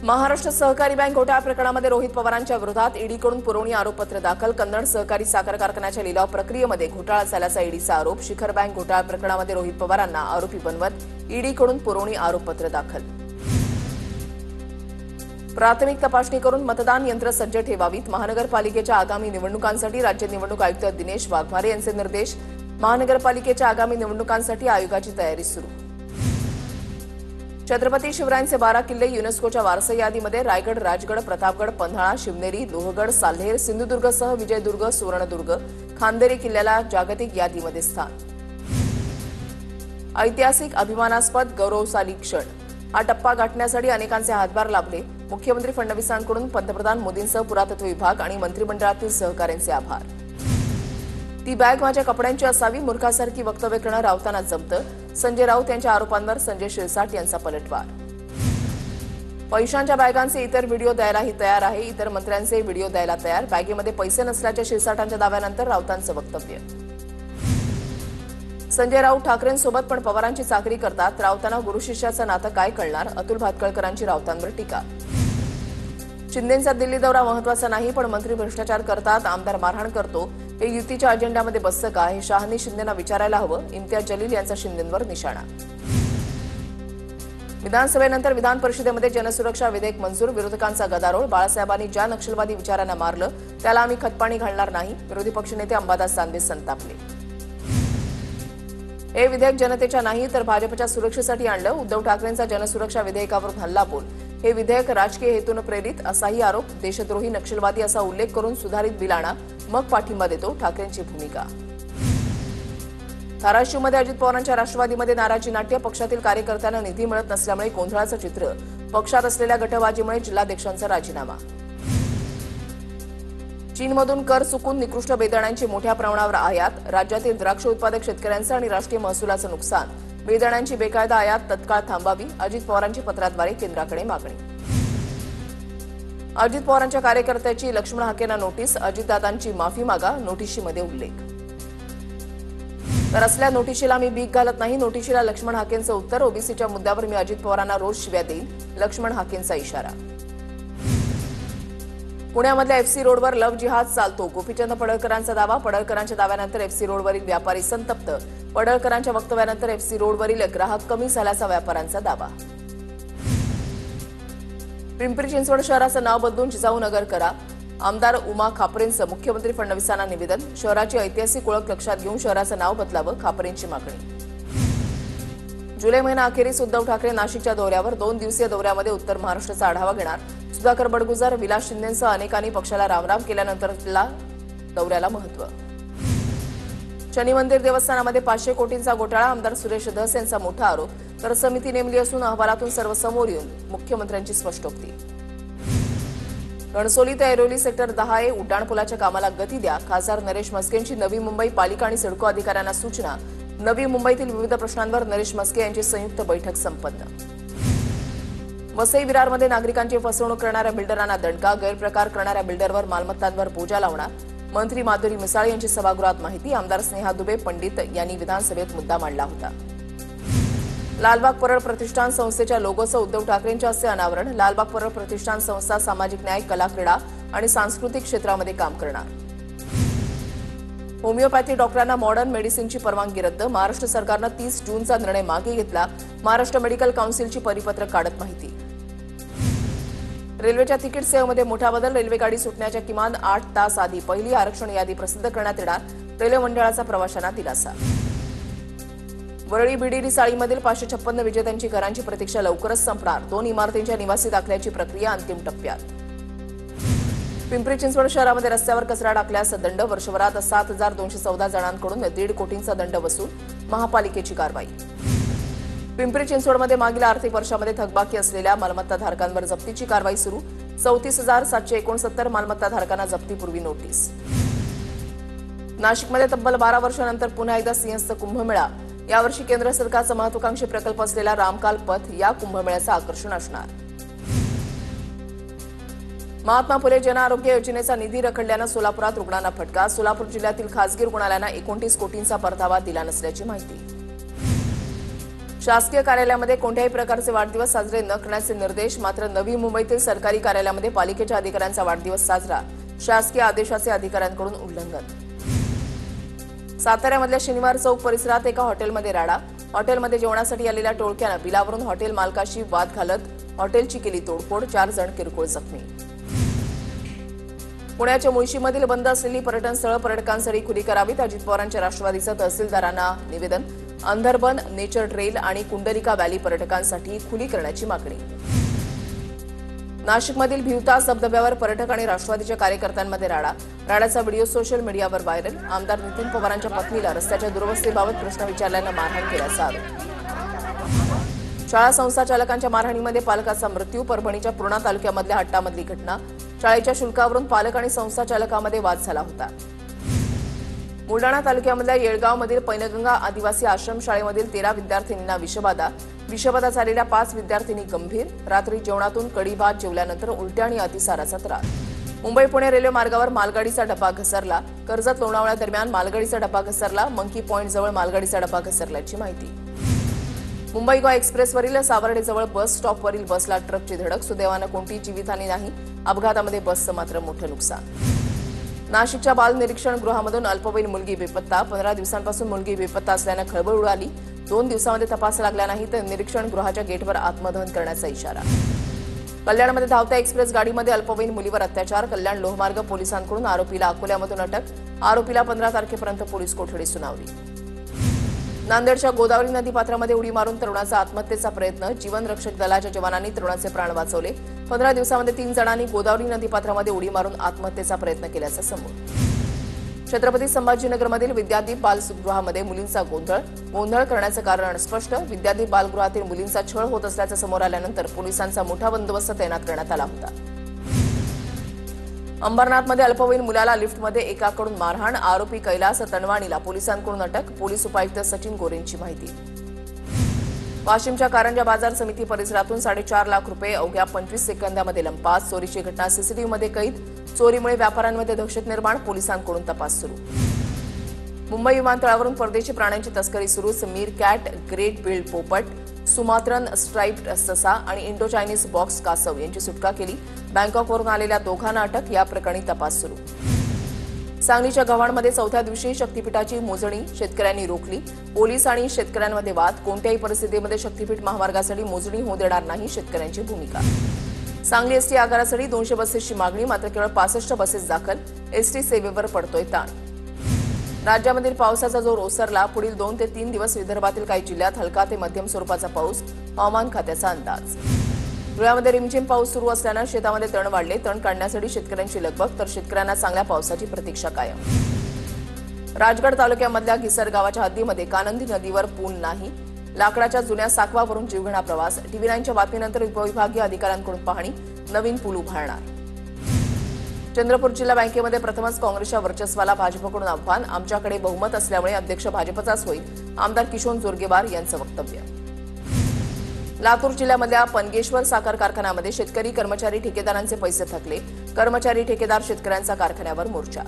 महाराष्ट्र सहकारी बँक घोटाळा प्रकरणामध्ये रोहित पवारांच्या विरोधात ईडीकडून पुरवणी आरोपपत्र दाखल. कन्नड सहकारी साखर कारखान्याच्या लिलाव प्रक्रियेमध्ये घोटाळा झाल्याचा ईडीचा आरोप. शिखर बँक घोटाळा प्रकरणामध्ये रोहित पवारांना आरोपी बनवत ईडीकडून पुरवणी आरोपपत्र दाखल. प्राथमिक तपासणी करून मतदान यंत्र सज्ज ठेवावीत. महानगरपालिकेच्या आगामी निवडणुकांसाठी राज्य निवडणूक आयुक्त दिनेश वाघमारे यांचे निर्देश. महानगरपालिकेच्या आगामी निवडणुकांसाठी आयोगाची तयारी सुरू. छत्रपती शिवरायांचे 12 किल्ले युनेस्कोच्या वारसा यादीमध्ये. रायगड, राजगड, प्रतापगड, पन्हाळा, शिवनेरी, लोहगड, साल्हेर, सिंधुदुर्गसह विजयदुर्ग, सुवर्णदुर्ग, खांदेरी किल्ल्याला जागतिक यादीमध्ये स्थान. ऐतिहासिक, अभिमानास्पद, गौरवशाली क्षण. हा टप्पा गाठण्यासाठी अनेकांचे हातभार लाभले. मुख्यमंत्री फडणवीसांकडून पंतप्रधान मोदींसह पुरातत्व विभाग आणि मंत्रिमंडळातील सहकाऱ्यांचे आभार. ती बॅग माझ्या कपड्यांची असावी, मूर्खासारखी वक्तव्य करणं राऊतांना जमतं. संजय राऊत यांच्या आरोपांवर संजय शिरसाट यांचा पलटवार. पैशांच्या बॅगांचे इतर व्हिडिओ द्यायलाही तयार आहे. इतर मंत्र्यांचे व्हिडिओ द्यायला तयार. बॅगेमध्ये पैसे नसल्याच्या शिरसाटांच्या दाव्यानंतर राऊतांचं वक्तव्य. संजय राऊत ठाकरेंसोबत पण पवारांची चाकरी करतात. राऊतांना गुरुशिष्याचं नातं काय कळणार? अतुल भातखळकरांची राऊतांवर टीका. शिंदेंचा दिल्ली दौरा महत्वाचा नाही, पण मंत्री भ्रष्टाचार करतात, आमदार मारहाण करतो. हे युतीच्या अजेंड्यामध्ये बसतं का? हे शहांनी शिंदेंना विचारायला हवं. इम्तियाज जलील यांचा शिंदेंवर निशाणा. विधानसभेनंतर विधान परिषदेमध्ये जनसुरक्षा विधेयक मंजूर. विरोधकांचा गदारोळ. बाळासाहेबांनी ज्या नक्षलवादी विचारांना मारलं त्याला आम्ही खतपाणी घालणार नाही. विरोधी पक्षनेते अंबादास दानवे संतापले. हे विधेयक जनतेच्या नाही तर भाजपच्या सुरक्षेसाठी आणलं. उद्धव ठाकरेंचा जनसुरक्षा विधेयकावरून हल्लाबोल. हे विधेयक राजकीय हेतून प्रेरित असाही आरोप. देशद्रोही नक्षलवादी असा उल्लेख करून सुधारित बिल आणा, मग पाठिंबा देतो, ठाकरेंची भूमिका. धाराशिवमध्ये अजित पवारांच्या राष्ट्रवादीमध्ये नाराजी नाट्य. पक्षातील कार्यकर्त्यांना निधी मिळत नसल्यामुळे गोंधळाचं चित्र. पक्षात असलेल्या गटबाजीमुळे जिल्हाध्यक्षांचा राजीनामा. चीनमधून कर चुकून निकृष्ट बेदाण्यांची मोठ्या प्रमाणावर आयात. राज्यातील द्राक्ष उत्पादक शेतकऱ्यांचं आणि राष्ट्रीय महसुलाचं नुकसान. बेदाण्यांची बेकायदा आयात तत्काळ थांबावी. अजित पवारांची पत्राद्वारे केंद्राकडे मागणी. अजित पवारांच्या कार्यकर्त्याची लक्ष्मण हाकेंना नोटीस. अजितदादांची माफी मागा, नोटिशीमध्ये उल्लेख. तर असल्या नोटिशीला मी बीक घालत नाही. नोटिशीला लक्ष्मण हाकेंचं उत्तर. ओबीसीच्या मुद्द्यावर मी अजित पवारांना रोज शिव्या देईन, लक्ष्मण हाकेंचा इशारा. पुण्यामधल्या एफसी रोडवर लव्ह जिहाद चालतो. गोपीचंद पडळकरांचा दावा. पडळकरांच्या दाव्यानंतर एफसी रोडवरील व्यापारी संतप्त. पडळकरांच्या वक्तव्यानंतर एफसी रोडवरील ग्राहक कमी झाल्याचा व्यापाऱ्यांचा दावा. पिंपरी चिंचवड शहराचं नाव बदलून जिजाऊनगर करा. आमदार उमा खापरेंचं मुख्यमंत्री फडणवीसांना निवेदन. शहराची ऐतिहासिक ओळख लक्षात घेऊन शहराचं नाव बदलावं, खापरेंची मागणी. जुलै महिना अखेरीस उद्धव ठाकरे नाशिकच्या दौऱ्यावर. 2 दिवसीय दौऱ्यामध्ये उत्तर महाराष्ट्राचा आढावा घेणार. सुधाकर बडगुजर, विलास शिंदेंसह अनेकांनी पक्षाला रामराम केल्यानंतरला दौऱ्याला महत्व. शनी मंदिर देवस्थानामध्ये 500 कोटींचा घोटाळा. आमदार सुरेश धस यांचा मोठा आरोप. तर समिती नेमली असून अहवालातून सर्व समोर येऊन मुख्यमंत्र्यांची स्पष्टोक्ती. घणसोली ते ऐरोली सेक्टर 10A उड्डाणपुलाच्या कामाला गती द्या. खासदार नरेश म्हस्केंची नवी मुंबई पालिका आणि सिडको अधिकाऱ्यांना सूचना. नवी मुंबईतील विविध प्रश्नांवर नरेश म्हस्के यांची संयुक्त बैठक संपन्न. वसई विरारमध्ये नागरिकांची फसवणूक करणाऱ्या बिल्डरांना दणका. गैरप्रकार करणाऱ्या बिल्डरवर मालमत्तांवर बोजा लावणार. मंत्री माधुरी मिसाळ यांची सभागृहात माहिती. आमदार स्नेहा दुबे पंडित यांनी विधानसभेत मुद्दा मांडला होता. लालबाग परळ प्रतिष्ठान संस्थेच्या लोगोचं उद्धव ठाकरेंच्या हस्ते अनावरण. लालबाग परळ प्रतिष्ठान संस्था सामाजिक न्याय, कला, क्रीडा आणि सांस्कृतिक क्षेत्रामध्ये काम करणार. होमिओपॅथी डॉक्टरांना मॉडर्न मेडिसिनची परवानगी रद्द. महाराष्ट्र सरकारनं 30 जूनचा निर्णय मागे घेतला. महाराष्ट्र मेडिकल काउन्सिलची परिपत्रक काढत माहिती. रेल्वेच्या तिकीट सेवेमध्ये मोठा बदल. रेल्वे गाडी सुटण्याच्या किमान 8 तास आधी पहिली आरक्षण यादी प्रसिद्ध करण्यात येणार. रेल्वे मंडळाचा प्रवाशांना दिलासा. वरळी बिडिरी चाळीमधील 556 विजेत्यांची घरांची प्रतीक्षा लवकरच संपणार. 2 इमारतींच्या निवासी दाखल्याची प्रक्रिया अंतिम टप्प्यात. पिंपरी चिंचवड शहरामध्ये रस्त्यावर कचरा टाकल्यास दंड. वर्षभरात 7,214 जणांकडून 1.5 कोटींचा दंड वसूल. महापालिकेची कारवाई. पिंपरी चिंचवडमध्ये मागील आर्थिक वर्षामध्ये थकबाकी असलेल्या मालमत्ताधारकांवर जप्तीची कारवाई सुरू. 34,769 मालमत्ताधारकांना जप्तीपूर्वी नोटीस. नाशिकमध्ये तब्बल 12 वर्षांनंतर पुन्हा एकदा सिंहस्थ कुंभमेळा. यावर्षी केंद्र सरकारचा महत्वाकांक्षी प्रकल्प असलेला रामकाल पथ या कुंभमेळ्याचं आकर्षण असणार. महात्मा फुले जन आरोग्य योजनेचा निधी रखडल्यानं सोलापुरात रुग्णांना फटका. सोलापूर जिल्ह्यातील खासगी रुग्णालयांना 29 कोटींचा परतावा दिला नसल्याची माहिती. शासकीय कार्यालयामध्ये कोणत्याही प्रकारचे वाढदिवस साजरे न करण्याचे निर्देश. मात्र नवी मुंबईतील सरकारी कार्यालयामध्ये पालिकेच्या अधिकाऱ्यांचा वाढदिवस साजरा. शासकीय आदेशाचे अधिकाऱ्यांकडून उल्लंघन. साताऱ्यामधल्या शनिवार चौक परिसरात एका हॉटेलमध्ये राडा. हॉटेलमध्ये जेवणासाठी आलेल्या टोळक्यानं बिलावरून हॉटेल मालकाशी वाद घालत हॉटेलची केली तोडफोड. 4 जण किरकोळ जखमी. पुण्याच्या मुळशीमधील बंद असलेली पर्यटन स्थळं पर्यटकांसाठी खुली करावीत. अजित पवारांच्या राष्ट्रवादीचं तहसीलदारांना निवेदन. अंधरबन, नेचर ट्रेल आणि कुंडलिका व्हॅली पर्यटकांसाठी खुली करण्याची मागणी. नाशिकमधील भिवतास धबधब्यावर पर्यटक आणि राष्ट्रवादीच्या कार्यकर्त्यांमध्ये राडा. राड्याचा व्हिडिओ सोशल मीडियावर व्हायरल. आमदार नितीन पवारांच्या पत्नीला रस्त्याच्या दुरवस्थेबाबत प्रश्न विचारल्यानं मारहाण केल्याचा आरोप. शाळा संस्थाचालकांच्या मारहाणीमध्ये पालकाचा मृत्यू. परभणीच्या पूर्णा तालुक्यामधल्या हट्टामधली घटना. शाळेच्या शुल्कावरून पालक आणि संस्थाचालकामध्ये वाद झाला होता. बुलडाणा तालुक्यामधल्या येळगावमधील पैनगंगा आदिवासी आश्रमशाळेमधील 13 विद्यार्थिनींना विषबाधा. विषबाधा झालेल्या 5 विद्यार्थिनी गंभीर. रात्री जेवणातून कढी भात जेवल्यानंतर उलट्या आणि अतिसाराचा त्रास. मुंबई पुणे रेल्वे मार्गावर मालगाडीचा डबा घसरला. कर्जत लोणावळा दरम्यान मालगाडीचा डबा घसरला. मंकी पॉइंटजवळ मालगाडीचा डबा घसरल्याची माहिती. मुंबई गोवा एक्सप्रेसवरील सावर्डेजवळ बस स्टॉपवरील बसला ट्रकची धडक. सुदैवानं कोणतीही जीवितहानी नाही. अपघातामध्ये बसचं मात्र मोठं नुकसान. नाशिकच्या बाल निरीक्षण गृहामधून अल्पवयीन मुलगी बेपत्ता. 15 दिवसांपासून मुलगी बेपत्ता असल्यानं खळबळ उडाली. 2 दिवसांमध्ये तपास लागला नाही तर निरीक्षण गृहाच्या गेटवर आत्मदहन करण्याचा इशारा. कल्याणमध्ये धावत्या एक्सप्रेस गाडीमध्ये अल्पवयीन मुलीवर अत्याचार. कल्याण लोहमार्ग पोलिसांकडून आरोपीला अकोल्यामधून अटक. आरोपीला 15 तारखेपर्यंत पोलीस कोठडी सुनावली. नांदेडच्या गोदावरी नदीपात्रामध्ये उडी मारून तरुणाचा आत्महत्येचा प्रयत्न. जीवनरक्षक दलाच्या जवानांनी तरुणाचे प्राण वाचवले. 15 दिवसांमध्ये 3 जणांनी गोदावरी नदीपात्रामध्ये उडी मारून आत्महत्येचा प्रयत्न केल्याचं समोर. छत्रपती संभाजीनगरमधील विद्यादीप बालगृहामध्ये मुलींचा गोंधळ करण्याचं कारण स्पष्ट. विद्यादीप बालगृहातील मुलींचा छळ होत असल्याचं समोर आल्यानंतर पोलिसांचा मोठा बंदोबस्त तैनात करण्यात आला होता. अंबरनाथमध्ये अल्पवयीन मुलाला लिफ्टमध्ये एकाकडून मारहाण. आरोपी कैलास तणवाणीला पोलिसांकडून अटक. पोलीस उपायुक्त सचिन गोरेंची माहिती. वाशिमच्या कारंजा बाजार समिती परिसरातून 4.5 लाख रुपये अवघ्या 25 सेकंदामध्ये लंपास. चोरीची घटना सीसीटीव्हीमध्ये कैद. चोरीमुळे व्यापाऱ्यांमध्ये दहशत निर्माण. पोलिसांकडून तपास सुरू. मुंबई विमानतळावरून परदेशी प्राण्यांची तस्करी सुरू. मीर कॅट, ग्रेट बिल्ड पोपट, सुमात्रन स्ट्राइप्ड ससा आणि इंडो चायनीज बॉक्स कासव यांची सुटका केली. बँकॉकवरून आलेल्या दोघांना अटक. या प्रकरणी तपास सुरू. सांगलीच्या गव्हाणमध्ये 4थ्या दिवशी शक्तीपीठाची मोजणी शेतकऱ्यांनी रोखली. पोलीस आणि शेतकऱ्यांमध्ये वाद. कोणत्याही परिस्थितीमध्ये शक्तीपीठ महामार्गासाठी मोजणी होऊ देणार नाही, शेतकऱ्यांची भूमिका. सांगली एसटी आगारासाठी 200 बसेसची मागणी. मात्र केवळ 65 बसेस दाखल. एसटी सेवेवर पडतोय ताण. राज्यामधील पावसाचा जोर ओसरला. पुढील 2 ते 3 दिवस विदर्भातील काही जिल्ह्यात हलका ते मध्यम स्वरूपाचा पाऊस. हवामान खात्याचा अंदाज. धुळ्यामध्ये रिमझिम पाऊस सुरू असल्यानं शेतामध्ये तण वाढले. तण काढण्यासाठी शेतकऱ्यांची लगबग. तर शेतकऱ्यांना चांगल्या पावसाची प्रतीक्षा कायम. राजगड तालुक्यामधल्या घिसर गावाच्या हद्दीमध्ये कानंदी नदीवर पूल नाही. लाकडाच्या जुन्या साकवावरून जीवघेणा प्रवास. TV9च्या बातमीनंतर उपविभागीय अधिकाऱ्यांकडून पाहणी. नवीन पूल उभारणार. चंद्रपूर जिल्हा बँकेमध्ये प्रथमच काँग्रेसच्या वर्चस्वाला भाजपकडून आव्हान. आमच्याकडे बहुमत असल्यामुळे अध्यक्ष भाजपचाच होईल. आमदार किशोर जोरगेवार यांचं वक्तव्य. लातूर जिल्ह्यामधल्या पनगेश्वर साखर कारखान्यामध्ये शेतकरी कर्मचारी ठेकेदारांचे पैसे थकले. कर्मचारी ठेकेदार शेतकऱ्यांचा कारखान्यावर मोर्चा.